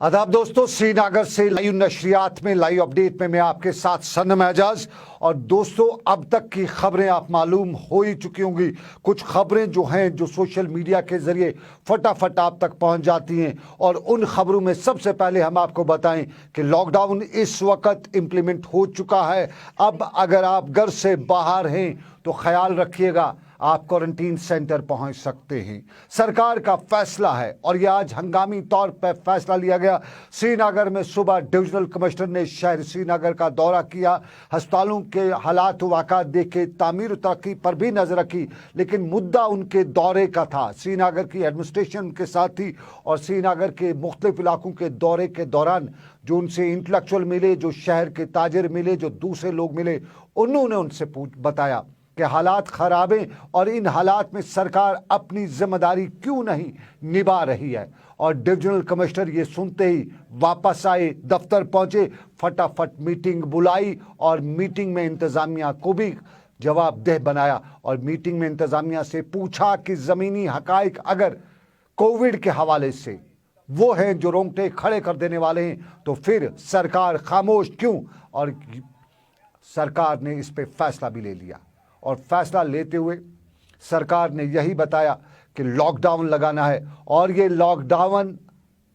आदाब दोस्तों, श्रीनगर से लाइव नशरियात में लाइव अपडेट में मैं आपके साथ सनम एजाज। और दोस्तों, अब तक की खबरें आप मालूम हो ही चुकी होंगी। कुछ खबरें जो हैं जो सोशल मीडिया के जरिए फटाफट आप तक पहुंच जाती हैं, और उन खबरों में सबसे पहले हम आपको बताएं कि लॉकडाउन इस वक्त इम्प्लीमेंट हो चुका है। अब अगर आप घर से बाहर हैं तो ख्याल रखिएगा, आप क्वारंटीन सेंटर पहुंच सकते हैं। सरकार का फैसला है और यह आज हंगामी तौर पर फैसला लिया गया। श्रीनगर में सुबह डिविजनल कमिश्नर ने शहर श्रीनगर का दौरा किया, अस्पतालों के हालात वाक़ात देखे, तामीर तरक्की पर भी नजर रखी। लेकिन मुद्दा उनके दौरे का था, श्रीनगर की एडमिनिस्ट्रेशन के साथ थी। और श्रीनगर के मुख्तलिफ इलाकों के दौरे के दौरान जो उनसे इंटेलेक्चुअल मिले, जो शहर के ताजिर मिले, जो दूसरे लोग मिले, उन्होंने उनसे बताया कि हालात खराब हैं और इन हालात में सरकार अपनी जिम्मेदारी क्यों नहीं निभा रही है। और डिविजनल कमिश्नर ये सुनते ही वापस आए, दफ्तर पहुंचे, फटाफट मीटिंग बुलाई और मीटिंग में इंतजामिया को भी जवाबदेह बनाया। और मीटिंग में इंतजामिया से पूछा कि ज़मीनी हकाइक अगर कोविड के हवाले से वो हैं जो रोंगटे खड़े कर देने वाले हैं, तो फिर सरकार खामोश क्यों। और सरकार ने इस पे फैसला भी ले लिया। और फैसला लेते हुए सरकार ने यही बताया कि लॉकडाउन लगाना है। और ये लॉकडाउन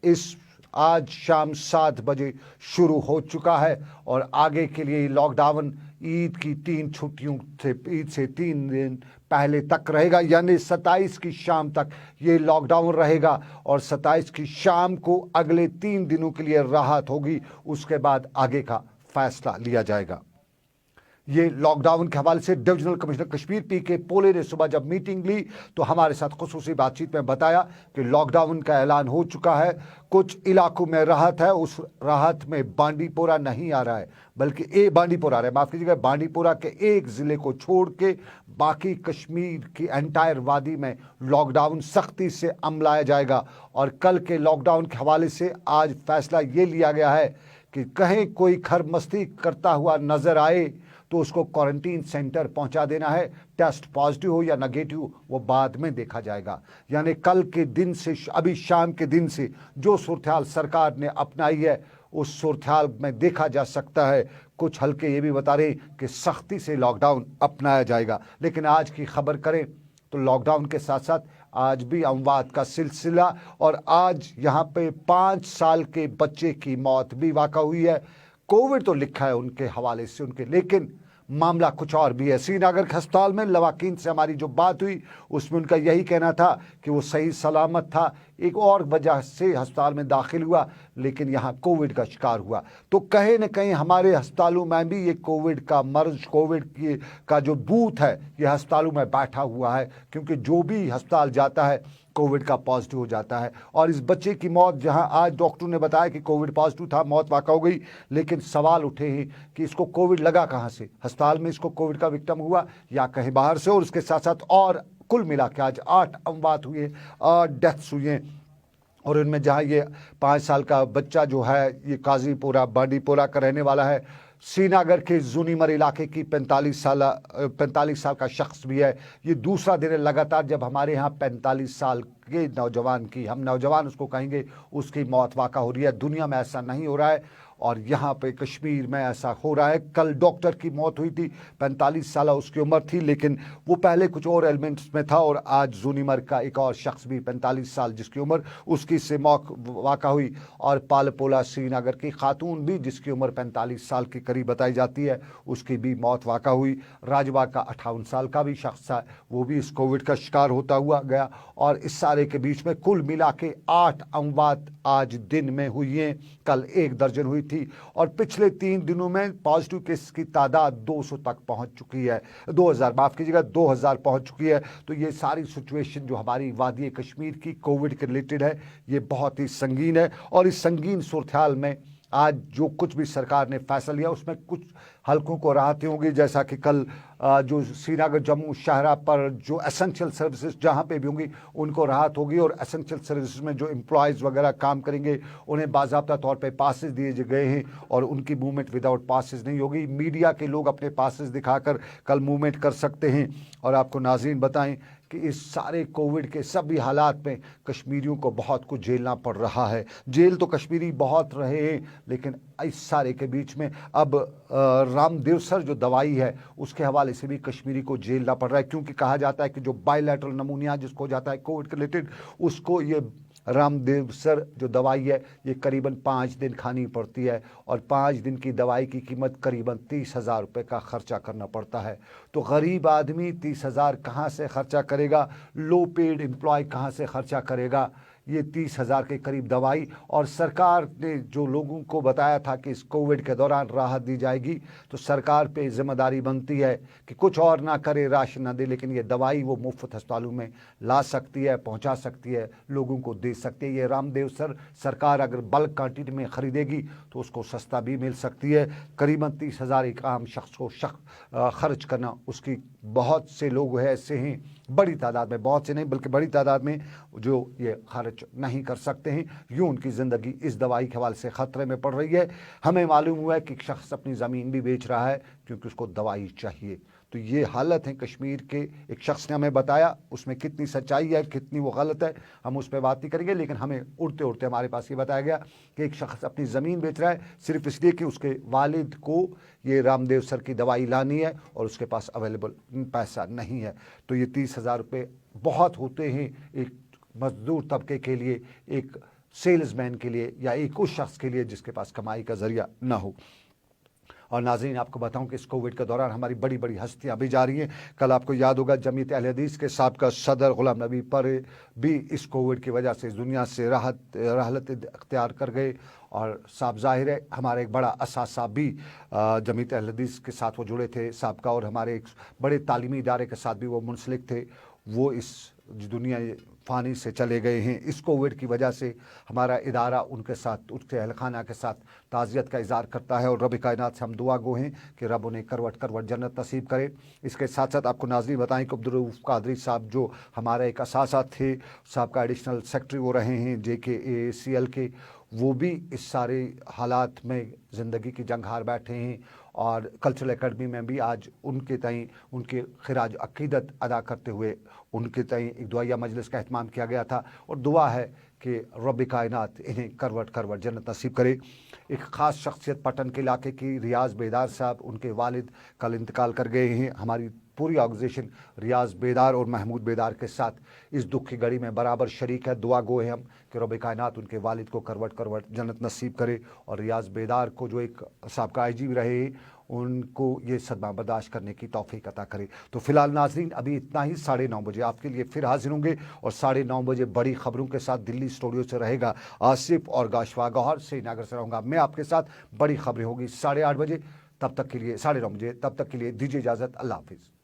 इस आज शाम 7 बजे शुरू हो चुका है और आगे के लिए लॉकडाउन ईद की 3 छुट्टियों से, ईद से 3 दिन पहले तक रहेगा, यानी 27 की शाम तक ये लॉकडाउन रहेगा। और 27 की शाम को अगले 3 दिनों के लिए राहत होगी, उसके बाद आगे का फैसला लिया जाएगा। ये लॉकडाउन के हवाले से डिविजनल कमिश्नर कश्मीर पी.के. पोले ने सुबह जब मीटिंग ली तो हमारे साथ खुसूसी बातचीत में बताया कि लॉकडाउन का ऐलान हो चुका है। कुछ इलाकों में राहत है, उस राहत में बांडीपोरा नहीं आ रहा है, बल्कि बांडीपोरा आ रहा है, माफ़ कीजिएगा, बांडीपोरा के एक ज़िले को छोड़ के बाकी कश्मीर की एंटायर वादी में लॉकडाउन सख्ती से अमलाया जाएगा। और कल के लॉकडाउन के हवाले से आज फैसला ये लिया गया है कि कहीं कोई खरमस्ती करता हुआ नज़र आए तो उसको क्वारंटीन सेंटर पहुंचा देना है। टेस्ट पॉजिटिव हो या नेगेटिव वो बाद में देखा जाएगा। यानी कल के दिन से, अभी शाम के दिन से जो सूरत-ए-हाल सरकार ने अपनाई है, उस सूरत-ए-हाल में देखा जा सकता है कुछ हल्के ये भी बता रहे कि सख्ती से लॉकडाउन अपनाया जाएगा। लेकिन आज की खबर करें तो लॉकडाउन के साथ साथ आज भी अमवात का सिलसिला, और आज यहाँ पे 5 साल के बच्चे की मौत भी वाक़ा हुई है। कोविड तो लिखा है उनके हवाले से उनके, लेकिन मामला कुछ और भी है। श्रीनगर के अस्पताल में लवाकिन से हमारी जो बात हुई उसमें उनका यही कहना था कि वो सही सलामत था, एक और वजह से अस्पताल में दाखिल हुआ, लेकिन यहाँ कोविड का शिकार हुआ। तो कहीं न कहीं हमारे अस्पतालों में भी ये कोविड का मर्ज, कोविड का जो भूत है ये अस्पतालों में बैठा हुआ है, क्योंकि जो भी अस्पताल जाता है कोविड का पॉजिटिव हो जाता है। और इस बच्चे की मौत, जहां आज डॉक्टर ने बताया कि कोविड पॉजिटिव था, मौत वाक़ा हो गई, लेकिन सवाल उठे हैं कि इसको कोविड लगा कहां से, अस्पताल में इसको कोविड का विक्टिम हुआ या कहीं बाहर से। और उसके साथ साथ और कुल मिला के आज 8 अमवात हुए, 8 डेथ्स हुई हैं। और इनमें जहाँ ये 5 साल का बच्चा जो है ये काजीपुरा बांडीपोरा का रहने वाला है, श्रीनगर के जूनीमर इलाके की 45 साल का शख्स भी है। ये दूसरा दिन है लगातार जब हमारे यहाँ 45 साल के नौजवान की, हम नौजवान उसको कहेंगे, उसकी मौत वाक़ा हो रही है। दुनिया में ऐसा नहीं हो रहा है और यहाँ पे कश्मीर में ऐसा हो रहा है। कल डॉक्टर की मौत हुई थी, 45 साल उसकी उम्र थी, लेकिन वो पहले कुछ और एलिमेंट्स में था। और आज जूनीमर का एक और शख्स भी 45 साल जिसकी उम्र, उसकी से मौत वाक़ा हुई। और पालपोला श्रीनगर की खातून भी जिसकी उम्र 45 साल के करीब बताई जाती है, उसकी भी मौत वाक़ा हुई। राजबाग का 58 साल का भी शख्स था, वो भी इस कोविड का शिकार होता हुआ गया। और इस सारे के बीच में कुल मिला के 8 अमवात आज दिन में हुई हैं, कल 1 दर्जन हुई थी। और पिछले 3 दिनों में पॉजिटिव केस की तादाद 200 तक पहुंच चुकी है, 2000 माफ़ कीजिएगा 2000 पहुंच चुकी है। तो ये सारी सिचुएशन जो हमारी वादी कश्मीर की कोविड के रिलेटेड है, ये बहुत ही संगीन है। और इस संगीन सूरत-ए-हाल में आज जो कुछ भी सरकार ने फैसला लिया उसमें कुछ हलकों को राहतें होंगी, जैसा कि कल जो श्रीनगर जम्मू शाहरा पर जो एसेंशियल सर्विसेज जहां पे भी होंगी उनको राहत होगी, और एसेंशियल सर्विसेज में जो एम्प्लॉयज़ वगैरह काम करेंगे उन्हें बाकायदा तौर पे पासेस दिए गए हैं और उनकी मूवमेंट विदाउट पासेस नहीं होगी। मीडिया के लोग अपने पासेस दिखाकर कल मूवमेंट कर सकते हैं। और आपको नाज़रीन बताएं कि इस सारे कोविड के सभी हालात में कश्मीरियों को बहुत कुछ झेलना पड़ रहा है। जेल तो कश्मीरी बहुत रहे हैं, लेकिन इस सारे के बीच में अब रामदेव सर जो दवाई है उसके हवाले से भी कश्मीरी को झेलना पड़ रहा है, क्योंकि कहा जाता है कि जो बायलैटरल नमूनिया जिसको हो जाता है कोविड के रिलेटेड, उसको ये रामदेव सर जो दवाई है ये करीबन 5 दिन खानी पड़ती है, और 5 दिन की दवाई की कीमत करीबन 30,000 रुपये का खर्चा करना पड़ता है। तो गरीब आदमी 30,000 कहाँ से खर्चा करेगा, लो पेड एम्प्लॉय कहाँ से खर्चा करेगा ये 30,000 के करीब दवाई। और सरकार ने जो लोगों को बताया था कि इस कोविड के दौरान राहत दी जाएगी, तो सरकार पे जिम्मेदारी बनती है कि कुछ और ना करे, राशन ना दे, लेकिन ये दवाई वो मुफ्त अस्पतालों में ला सकती है, पहुंचा सकती है, लोगों को दे सकती है। ये रामदेव सर सरकार अगर बल्क क्वांटिटी में ख़रीदेगी तो उसको सस्ता भी मिल सकती है। करीबन 30,000 एक आम शख्स को खर्च करना, उसकी बहुत से लोग हैं ऐसे हैं, बड़ी तादाद में, बहुत से नहीं बल्कि बड़ी तादाद में, जो ये खर्च नहीं कर सकते हैं। यूँ उनकी ज़िंदगी इस दवाई के हवाले से ख़तरे में पड़ रही है। हमें मालूम हुआ है कि एक शख्स अपनी ज़मीन भी बेच रहा है क्योंकि उसको दवाई चाहिए। तो ये हालत है कश्मीर के, एक शख्स ने हमें बताया, उसमें कितनी सच्चाई है कितनी वो गलत है हम उस पर बात नहीं करेंगे, लेकिन हमें उड़ते उड़ते हमारे पास ये बताया गया कि एक शख्स अपनी ज़मीन बेच रहा है सिर्फ इसलिए कि उसके वालिद को ये रामदेव सर की दवाई लानी है और उसके पास अवेलेबल पैसा नहीं है। तो ये 30,000 रुपये बहुत होते हैं एक मजदूर तबके के लिए, एक सेल्समैन के लिए, या एक उस शख्स के लिए जिसके पास कमाई का जरिया ना हो। और नाज़रीन आपको बताऊं कि इस कोविड के दौरान हमारी बड़ी बड़ी हस्तियां भी जा रही हैं। कल आपको याद होगा जमीयत अहले हदीस के साबिक़ा सदर गुलाम नबी पर भी इस कोविड की वजह से इस दुनिया से रहलत इख्तियार कर गए, और साफ ज़ाहिर है हमारे एक बड़ा असासा भी जमीयत अहले हदीस के साथ वो जुड़े थे साबिक़ा, और हमारे एक बड़े तालीमी इदारे के साथ भी वो मुंसलिक थे, वो इस दुनिया फ़ानी से चले गए हैं। इस कोविड की वजह से हमारा इदारा उनके साथ, उसके अहलखाना के साथ ताज़ियत का इज़हार करता है, और रब कायनात से हम दुआ गो हैं कि रब उन्हें करवट करवट जन्नत नसीब करे। इसके साथ साथ आपको नाज़रीन बताएं कि अब्दुल रऊफ़ कादरी साहब जो हमारे एक असासा थे, साहब का एडिशनल सेक्रेटरी वो रहे हैं JKACL के, वो भी इस सारे हालात में ज़िंदगी की जंग हार बैठे हैं। और कल्चरल एकेडमी में भी आज उनके तई उनके खिराज अक़ीदत अदा करते हुए उनके तई एक दुआया मजलिस का एहतमाम किया गया था, और दुआ है कि रब कायनात इन्हें करवट करवट जन्नत नसीब करे। एक ख़ास शख्सियत पटन के इलाके की रियाज़ बेदार साहब, उनके वालिद कल इंतकाल कर गए हैं। हमारी पूरी ऑर्गेनाइजेशन रियाज़ बेदार और महमूद बेदार के साथ इस दुख की घड़ी में बराबर शरीक है। दुआ गो है हम कि रब कायनात उनके वालिद को करवट करवट जन्नत नसीब करे, और रियाज़ बेदार को जो एक साबिक़ा IG रहे उनको ये सदमा बर्दाश्त करने की तौफीक अता करे। तो फिलहाल नाजरीन अभी इतना ही। 9:30 बजे आपके लिए फिर हाजिर होंगे, और 9:30 बजे बड़ी खबरों के साथ दिल्ली स्टूडियो से रहेगा आसिफ, और गाशवा गौहर श्रीनगर से रहूँगा मैं आपके साथ। बड़ी खबरें होगी 8:30 बजे, तब तक के लिए 9:30 बजे, तब तक के लिए दीजिए इजाज़त। अल्लाह हाफिज़।